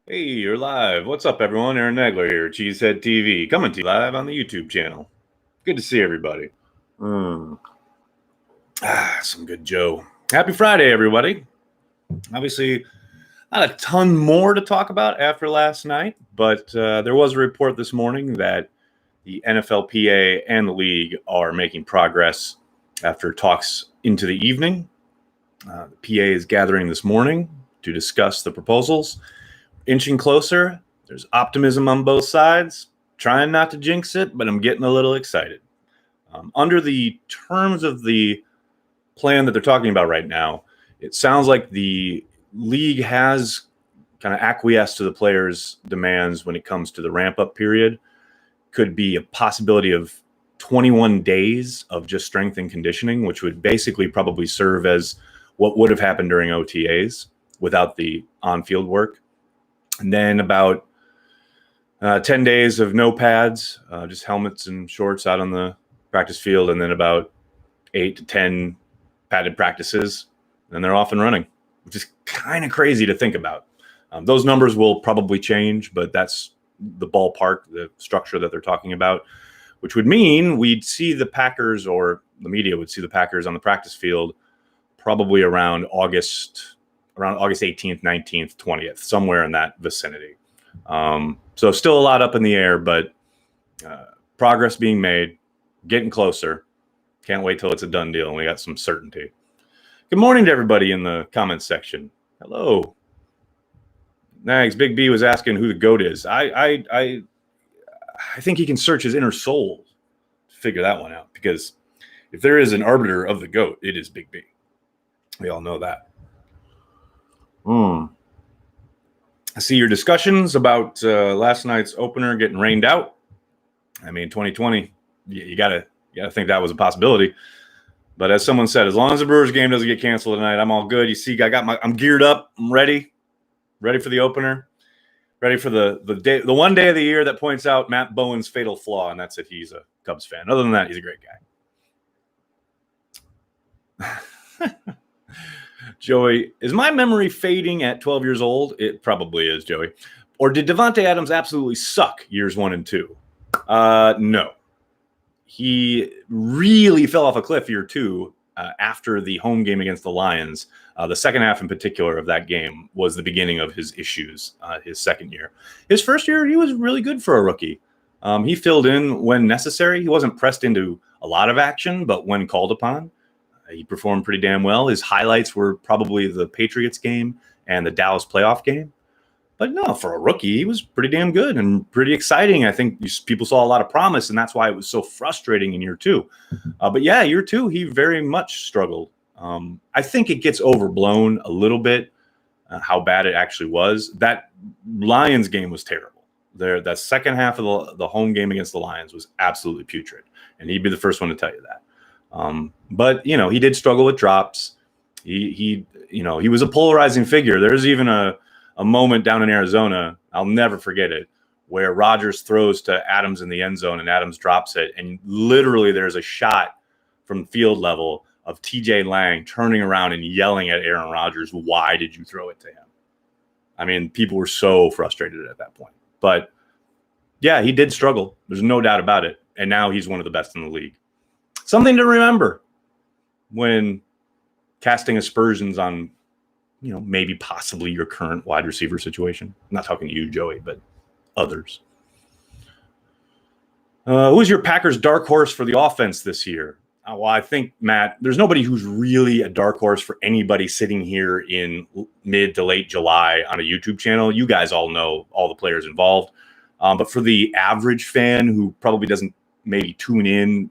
Hey, you're live. What's up, everyone? Aaron Nagler here, Cheesehead TV, coming to you live on the YouTube channel. Good to see everybody. Some good Joe. Happy Friday, everybody. Obviously, not a ton more to talk about after last night, but there was a report this morning that the NFLPA and the league are making progress after talks into the evening. The PA is gathering this morning to discuss the proposals. Inching closer. There's optimism on both sides. Trying not to jinx it, but I'm getting a little excited. Under the terms of the plan that they're talking about right now, it sounds like the league has kind of acquiesced to the players' demands when it comes to the ramp-up period. Could be a possibility of 21 days of just strength and conditioning, which would basically probably serve as what would have happened during OTAs without the on-field work. And then about 10 days of no pads, just helmets and shorts out on the practice field, and then about 8 to 10 padded practices. And they're off and running, which is kind of crazy to think about. Those numbers will probably change, but that's the ballpark, the structure that they're talking about, which would mean we'd see the Packers, or the media would see the Packers on the practice field probably around August 18th, 19th, 20th, somewhere in that vicinity. So still a lot up in the air, but progress being made, getting closer. Can't wait till it's a done deal and we got some certainty. Good morning to everybody in the comments section. Hello. Nags, Big B was asking who the GOAT is. I think he can search his inner soul to figure that one out, because if there is an arbiter of the GOAT, it is Big B. We all know that. I see your discussions about last night's opener getting rained out. I mean, 2020, you gotta think that was a possibility. But as someone said, as long as the Brewers game doesn't get canceled tonight, I'm all good. You see, I'm geared up. I'm ready for the opener, ready for the one day of the year that points out Matt Bowen's fatal flaw, and that's that he's a Cubs fan. Other than that, he's a great guy. Joey, is my memory fading at 12 years old? It probably is, Joey. Or did Devante Adams absolutely suck years 1 and 2? No. He really fell off a cliff year 2 after the home game against the Lions. The second half in particular of that game was the beginning of his issues his second year. His first year, he was really good for a rookie. He filled in when necessary. He wasn't pressed into a lot of action, but when called upon, he performed pretty damn well. His highlights were probably the Patriots game and the Dallas playoff game. But no, for a rookie, he was pretty damn good and pretty exciting. I think people saw a lot of promise, and that's why it was so frustrating in year 2. But yeah, year 2, he very much struggled. I think it gets overblown a little bit, how bad it actually was. That Lions game was terrible. That second half of the home game against the Lions was absolutely putrid, and he'd be the first one to tell you that. But he did struggle with drops. He was a polarizing figure. There's even a moment down in Arizona, I'll never forget it, where Rodgers throws to Adams in the end zone and Adams drops it, and literally there's a shot from field level of TJ Lang turning around and yelling at Aaron Rodgers, "Why did you throw it to him?" I mean, people were so frustrated at that point. But yeah, he did struggle. There's no doubt about it. And now he's one of the best in the league. Something to remember when casting aspersions on, maybe possibly your current wide receiver situation. I'm not talking to you, Joey, but others. Who's your Packers dark horse for the offense this year? Well, I think, Matt, there's nobody who's really a dark horse for anybody sitting here in mid to late July on a YouTube channel. You guys all know all the players involved. But for the average fan who probably doesn't maybe tune in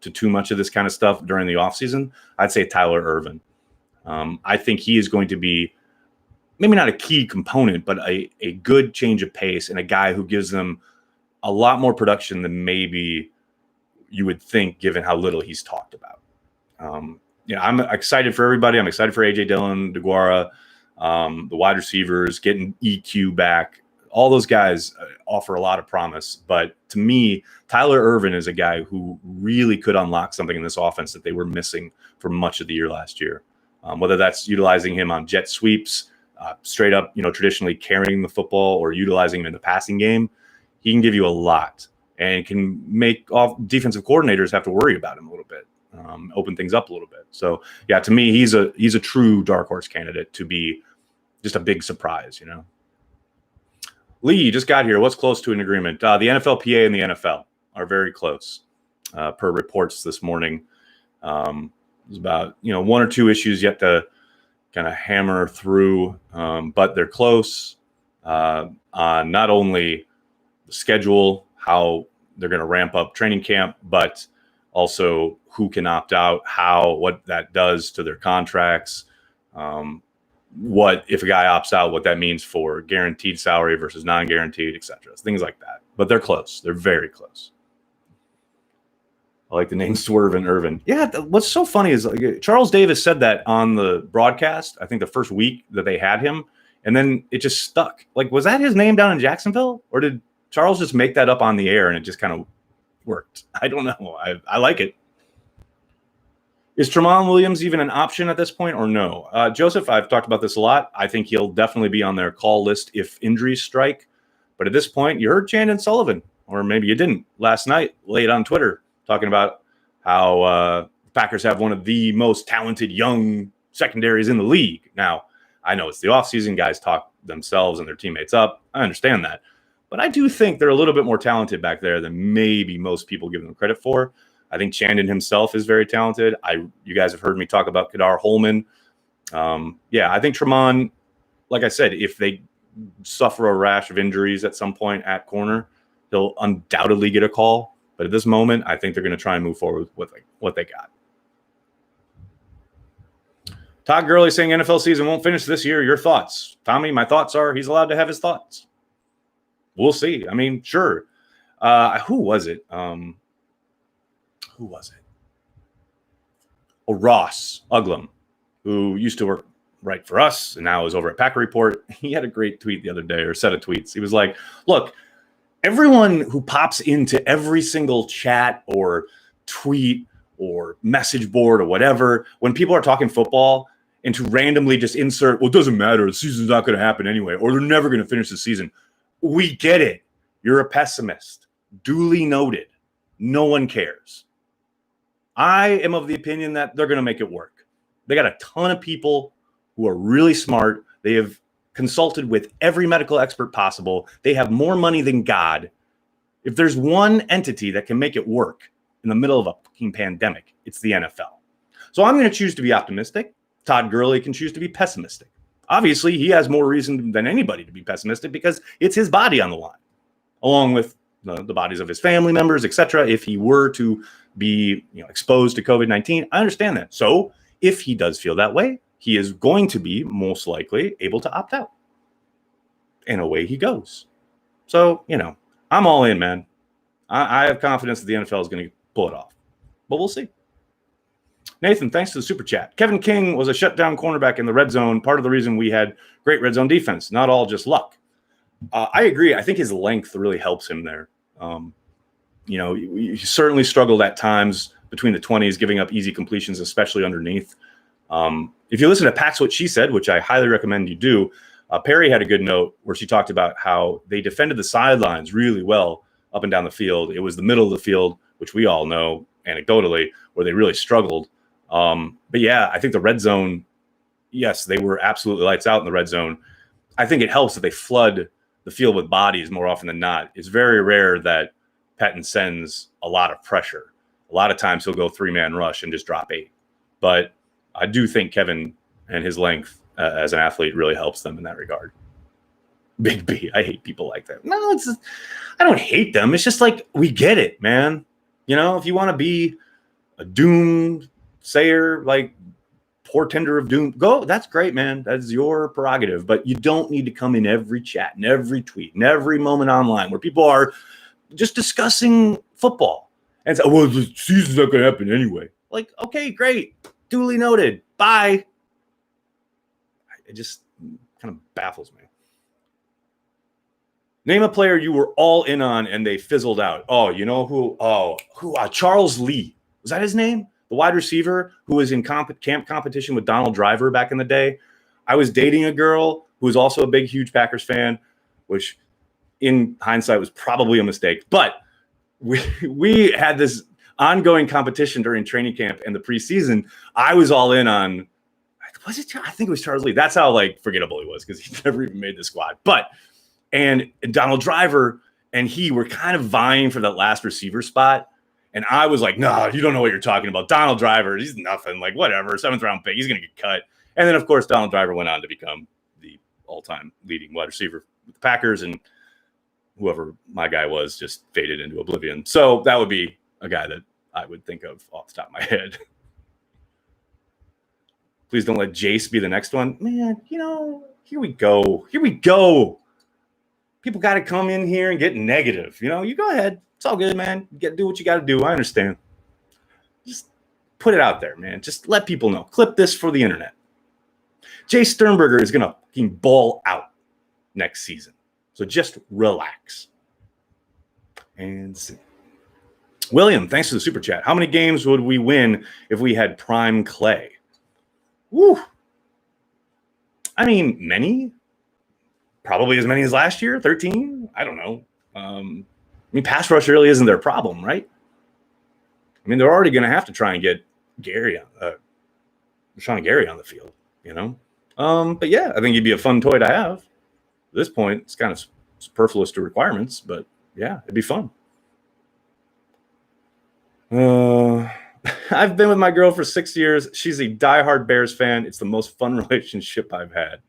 to too much of this kind of stuff during the offseason, I'd say Tyler Ervin. I think he is going to be maybe not a key component, but a good change of pace and a guy who gives them a lot more production than maybe you would think, given how little he's talked about. I'm excited for everybody. I'm excited for A.J. Dillon, DeGuara, the wide receivers, getting EQ back. All those guys offer a lot of promise. But to me, Tyler Ervin is a guy who really could unlock something in this offense that they were missing for much of the year last year. Whether that's utilizing him on jet sweeps, straight up, traditionally carrying the football or utilizing him in the passing game, he can give you a lot and can make defensive coordinators have to worry about him a little bit, open things up a little bit. So yeah, to me, he's a true dark horse candidate to be just a big surprise, Lee, you just got here. What's close to an agreement? The NFLPA and the NFL are very close, per reports this morning. There's about, one or two issues yet to kind of hammer through, but they're close on not only the schedule, how they're going to ramp up training camp, but also who can opt out, what that does to their contracts, what if a guy opts out, what that means for guaranteed salary versus non-guaranteed, et cetera, things like that. But they're close. They're very close. I like the name Swerve and Irvin. Yeah, what's so funny is Charles Davis said that on the broadcast, I think the first week that they had him, and then it just stuck. Like, was that his name down in Jacksonville? Or did Charles just make that up on the air and it just kind of worked? I don't know. I like it. Is Tramon Williams even an option at this point or no? Joseph, I've talked about this a lot. I think he'll definitely be on their call list if injuries strike. But at this point, you heard Chandon Sullivan, or maybe you didn't, last night, late on Twitter, talking about how Packers have one of the most talented young secondaries in the league. Now, I know it's the offseason. Guys talk themselves and their teammates up. I understand that. But I do think they're a little bit more talented back there than maybe most people give them credit for. I think Chandon himself is very talented. You guys have heard me talk about Kadar Holman. I think Tramon, like I said, if they suffer a rash of injuries at some point at corner, he'll undoubtedly get a call. But at this moment, I think they're going to try and move forward with what they got. Todd Gurley saying NFL season won't finish this year. Your thoughts? Tommy, my thoughts are he's allowed to have his thoughts. We'll see. I mean, sure. Who was it? Oh, Ross Uglum, who used to work right for us and now is over at Packer Report. He had a great tweet the other day, or set of tweets. He was like, look, everyone who pops into every single chat or tweet or message board or whatever, when people are talking football, and to randomly just insert, well, it doesn't matter, the season's not going to happen anyway, or they're never going to finish the season. We get it. You're a pessimist. Duly noted. No one cares. I am of the opinion that they're going to make it work. They got a ton of people who are really smart. They have consulted with every medical expert possible. They have more money than God. If there's one entity that can make it work in the middle of a fucking pandemic, it's the NFL. So I'm going to choose to be optimistic. Todd Gurley can choose to be pessimistic. Obviously, he has more reason than anybody to be pessimistic because it's his body on the line, along with the bodies of his family members, etc. If he were to be exposed to COVID-19, I understand that. So if he does feel that way, he is going to be most likely able to opt out. And away he goes. So, I'm all in, man. I have confidence that the NFL is going to pull it off. But we'll see. Nathan, thanks to the super chat. Kevin King was a shutdown cornerback in the red zone. Part of the reason we had great red zone defense, not all just luck. I agree. I think his length really helps him there. He certainly struggled at times between the 20s, giving up easy completions, especially underneath. If you listen to Pack's What She Said, which I highly recommend you do, Perry had a good note where she talked about how they defended the sidelines really well up and down the field. It was the middle of the field, which we all know anecdotally, where they really struggled. But yeah, I think the red zone, yes, they were absolutely lights out in the red zone. I think it helps that they flood the field with bodies more often than not. It's very rare that Patton sends a lot of pressure. A lot of times he'll go 3-man rush and just drop 8. But I do think Kevin and his length as an athlete really helps them in that regard. Big B. I hate people like that. No, I don't hate them. It's just like, we get it, man. If you want to be a doom sayer, like portender of doom, go. That's great, man. That's your prerogative. But you don't need to come in every chat and every tweet and every moment online where people are just discussing football and say, well, the season's not going to happen anyway. Like, okay, great. Duly noted. Bye. It just kind of baffles me. Name a player you were all in on and they fizzled out. Oh, you know who? Charles Lee. Was that his name? The wide receiver who was in camp competition with Donald Driver back in the day. I was dating a girl who was also a big, huge Packers fan, which in hindsight was probably a mistake. But we had this ongoing competition during training camp and the preseason. I was all in on, I think it was Charles Lee. That's how like forgettable he was because he never even made the squad. And Donald Driver and he were kind of vying for that last receiver spot. And I was like, no, you don't know what you're talking about. Donald Driver, he's nothing. Like, whatever, 7th round pick, he's going to get cut. And then, of course, Donald Driver went on to become the all-time leading wide receiver with the Packers. And whoever my guy was just faded into oblivion. So that would be a guy that I would think of off the top of my head. Please don't let Jace be the next one. Man, here we go. People got to come in here and get negative. You go ahead. It's all good, man. You got to do what you got to do. I understand. Just put it out there, man. Just let people know. Clip this for the internet. Jay Sternberger is going to fucking ball out next season. So just relax. And see. William, thanks for the super chat. How many games would we win if we had prime Clay? Woo. I mean, many. Probably as many as last year, 13. I don't know. Pass rush really isn't their problem, right? They're already going to have to try and get Sean Gary on the field, But yeah, I think he'd be a fun toy to have. At this point, it's kind of superfluous to requirements, but yeah, it'd be fun. I've been with my girl for 6 years. She's a diehard Bears fan. It's the most fun relationship I've had.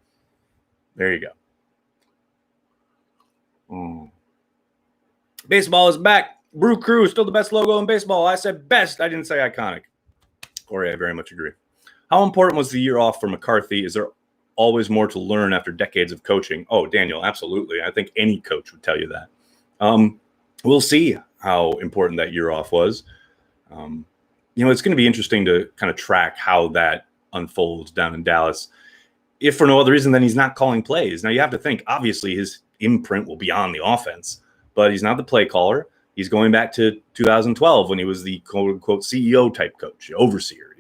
There you go. Baseball is back. Brew Crew is still the best logo in baseball. I said best. I didn't say iconic. Corey, I very much agree. How important was the year off for McCarthy? Is there always more to learn after decades of coaching? Oh, Daniel, absolutely. I think any coach would tell you that. We'll see how important that year off was. It's going to be interesting to kind of track how that unfolds down in Dallas. If for no other reason than he's not calling plays. Now, you have to think, obviously, his imprint will be on the offense, but he's not the play caller. He's going back to 2012 when he was the quote-unquote CEO type coach, overseer,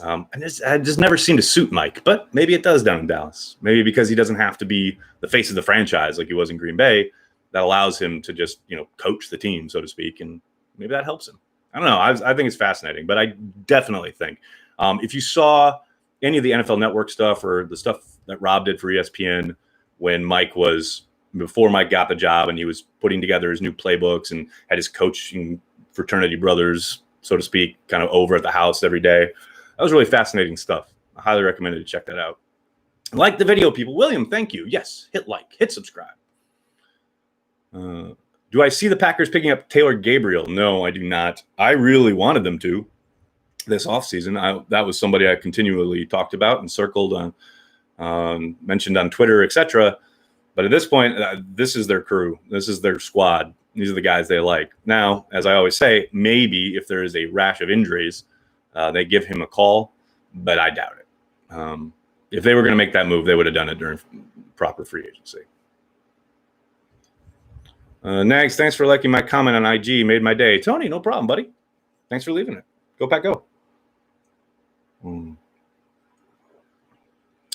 And it just never seemed to suit Mike, but maybe it does down in Dallas. Maybe because he doesn't have to be the face of the franchise like he was in Green Bay, that allows him to just, coach the team, so to speak, and maybe that helps him. I don't know. I think it's fascinating, but I definitely think if you saw any of the NFL Network stuff or the stuff that Rob did for ESPN when before Mike got the job and he was putting together his new playbooks and had his coaching fraternity brothers, so to speak, kind of over at the house every day. That was really fascinating stuff. I highly recommend it to check that out. Like the video, people. William, thank you. Yes, hit like, hit subscribe. Do I see the Packers picking up Taylor Gabriel? No, I do not. I really wanted them to this offseason. That was somebody I continually talked about and circled on, mentioned on Twitter, etc. But at this point, this is their crew. This is their squad. These are the guys they like. Now, as I always say, maybe if there is a rash of injuries, they give him a call, but I doubt it. If they were going to make that move, they would have done it during proper free agency. Nags, thanks for liking my comment on IG. Made my day. Tony, no problem, buddy. Thanks for leaving it. Go Pack, go.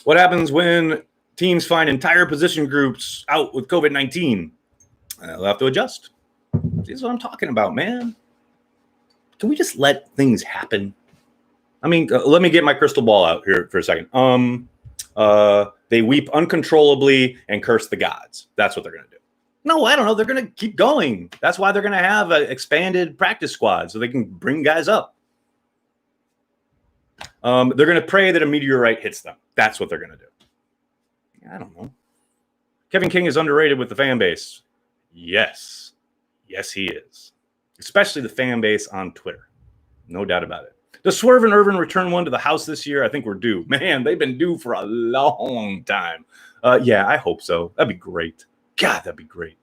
What happens when teams find entire position groups out with COVID-19? They'll have to adjust. This is what I'm talking about, man. Can we just let things happen? Let me get my crystal ball out here for a second. They weep uncontrollably and curse the gods. That's what they're going to do. No, I don't know. They're going to keep going. That's why they're going to have an expanded practice squad so they can bring guys up. They're going to pray that a meteorite hits them. That's what they're going to do. I don't know. Kevin King is underrated with the fan base. Yes. Yes, he is. Especially the fan base on Twitter. No doubt about it. Does Swerve and Irvin return one to the house this year? I think we're due. Man, they've been due for a long time. Yeah, I hope so. That'd be great. God, that'd be great.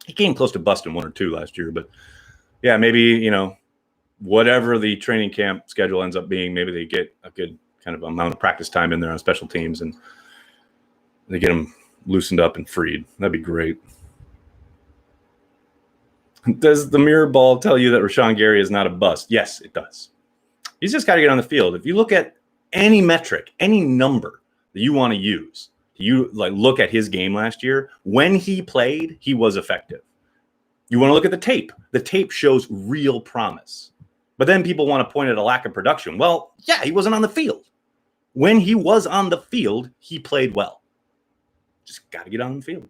He came close to busting one or two last year, but yeah, maybe, whatever the training camp schedule ends up being, maybe they get a good kind of amount of practice time in there on special teams and they get them loosened up and freed. That'd be great. Does the mirror ball tell you that Rashawn Gary is not a bust? Yes, it does. He's just got to get on the field. If you look at any metric, any number that you want to use, You look at his game last year. When he played, he was effective. You want to look at the tape. The tape shows real promise. But then people want to point at a lack of production. Well, yeah, he wasn't on the field. When he was on the field, he played well. Just got to get on the field.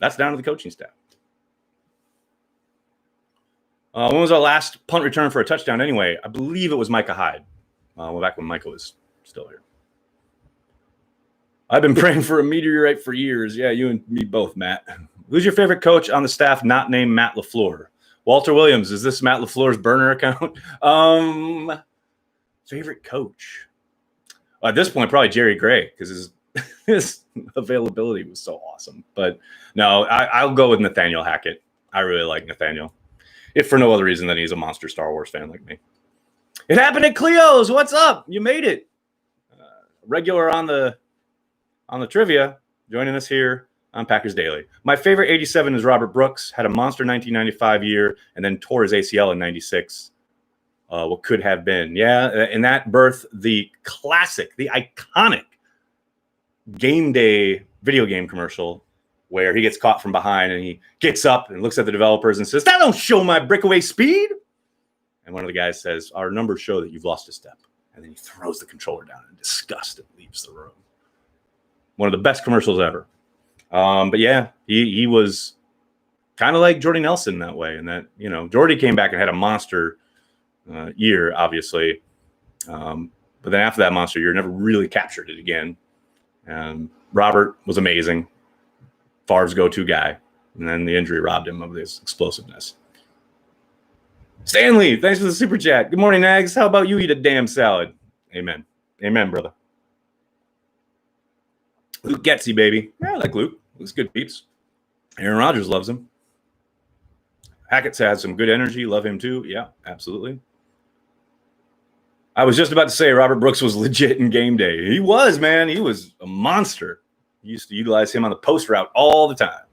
That's down to the coaching staff. When was our last punt return for a touchdown anyway? I believe it was Micah Hyde. Back when Micah was still here. I've been praying for a meteorite for years. Yeah, you and me both, Matt. Who's your favorite coach on the staff not named Matt LaFleur? Walter Williams. Is this Matt LaFleur's burner account? Favorite coach? At this point, probably Jerry Gray, because his availability was so awesome. But no, I'll go with Nathaniel Hackett. I really like Nathaniel. If for no other reason than he's a monster Star Wars fan like me. It happened at Cleo's. What's up? You made it. Regular on the trivia, joining us here on Packers Daily. My favorite 87 is Robert Brooks. Had a monster 1995 year and then tore his ACL in 96. What could have been. Yeah, and that birthed the classic, the iconic game day video game commercial where he gets caught from behind and he gets up and looks at the developers and says, "That don't show my breakaway speed." And one of the guys says, "Our numbers show that you've lost a step." And then he throws the controller down in disgust and leaves the room. One of the best commercials ever. But yeah, he was kind of like Jordy Nelson in that way. And that, Jordy came back and had a monster year, obviously. But then after that monster year, never really captured it again. Robert was amazing. Favre's go-to guy. And then the injury robbed him of his explosiveness. Stanley, thanks for the super chat. Good morning, Nags. How about you eat a damn salad? Amen. Amen, brother. Luke Getzey, baby. Yeah, I like Luke. Luke's good peeps. Aaron Rodgers loves him. Hackett's has some good energy. Love him too. Yeah, absolutely. I was just about to say Robert Brooks was legit in game day. He was, man. He was a monster. He used to utilize him on the post route all the time.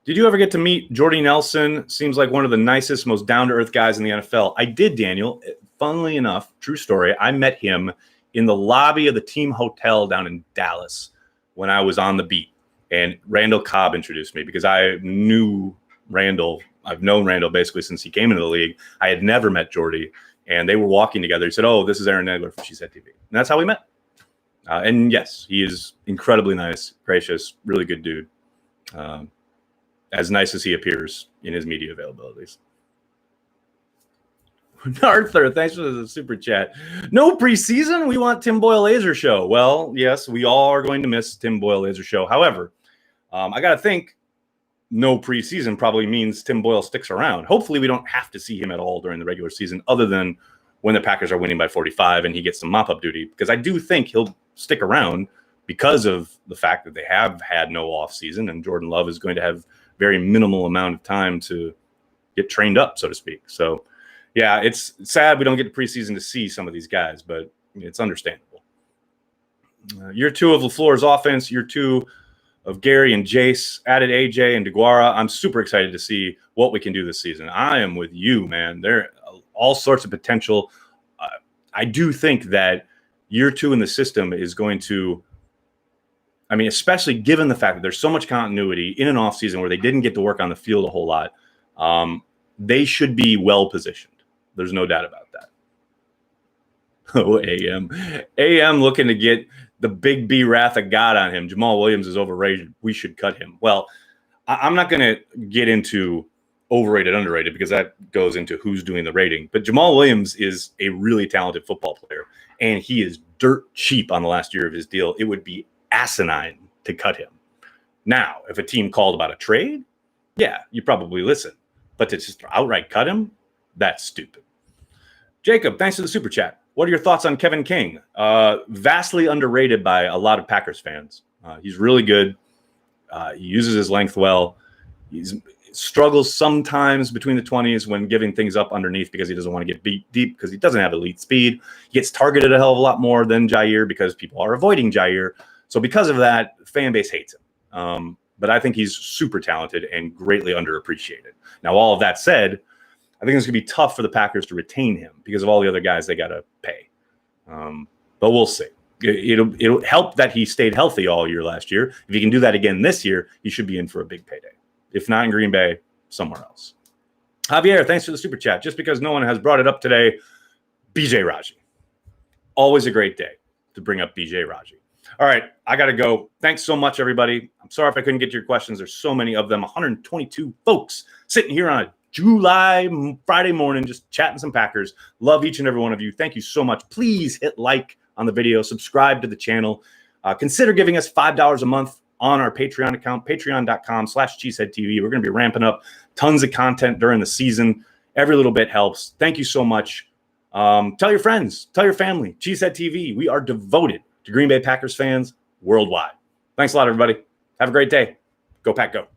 Did you ever get to meet Jordy Nelson? Seems like one of the nicest, most down-to-earth guys in the NFL. I did, Daniel. Funnily enough, true story, I met him in the lobby of the team hotel down in Dallas when I was on the beat. And Randall Cobb introduced me because I knew Randall. I've known Randall basically since he came into the league. I had never met Jordy, and they were walking together. He said, "Oh, this is Aaron Negler from She Said TV." And that's how we met. And yes, he is incredibly nice, gracious, really good dude. As nice as he appears in his media availabilities. Arthur, thanks for the super chat. No preseason. We want Tim Boyle Laser Show. Well, yes, we all are going to miss Tim Boyle Laser Show. However, I got to think no preseason probably means Tim Boyle sticks around. Hopefully we don't have to see him at all during the regular season other than when the Packers are winning by 45 and he gets some mop-up duty, because I do think he'll stick around because of the fact that they have had no offseason and Jordan Love is going to have very minimal amount of time to get trained up, so to speak. So, yeah, it's sad we don't get the preseason to see some of these guys, but it's understandable. Year two of LaFleur's offense, year two of Gary and Jace, added AJ and DeGuara. I'm super excited to see what we can do this season. I am with you, man. There are all sorts of potential. I do think that year two in the system is going to, especially given the fact that there's so much continuity in an offseason where they didn't get to work on the field a whole lot, they should be well positioned. There's no doubt about that. Oh, AM looking to get the big B wrath of God on him. Jamal Williams is overrated. We should cut him. Well, I'm not going to get into overrated, underrated, because that goes into who's doing the rating. But Jamal Williams is a really talented football player, and he is dirt cheap on the last year of his deal. It would be asinine to cut him. Now, if a team called about a trade, yeah, you probably listen. But to just outright cut him, that's stupid. Jacob, thanks for the super chat. What are your thoughts on Kevin King? Vastly underrated by a lot of Packers fans. He's really good. He uses his length well. He struggles sometimes between the 20s when giving things up underneath because he doesn't want to get beat deep because he doesn't have elite speed. He gets targeted a hell of a lot more than Jair because people are avoiding Jair. So because of that, the fan base hates him. But I think he's super talented and greatly underappreciated. Now, all of that said, I think it's going to be tough for the Packers to retain him because of all the other guys they got to pay. But we'll see. It'll help that he stayed healthy all year last year. If he can do that again this year, he should be in for a big payday. If not in Green Bay, somewhere else. Javier, thanks for the super chat. Just because no one has brought it up today, BJ Raji. Always a great day to bring up BJ Raji. All right, I got to go. Thanks so much, everybody. I'm sorry if I couldn't get to your questions. There's so many of them. 122 folks sitting here on a July Friday morning just chatting some Packers. Love each and every one of you. Thank you so much. Please hit like on the video. Subscribe to the channel. Consider giving us $5 a month on our Patreon account, patreon.com/cheeseheadtv. We're going to be ramping up tons of content during the season. Every little bit helps. Thank you so much. Tell your friends. Tell your family. Cheesehead TV. We are devoted to Green Bay Packers fans worldwide. Thanks a lot, everybody. Have a great day. Go Pack, go.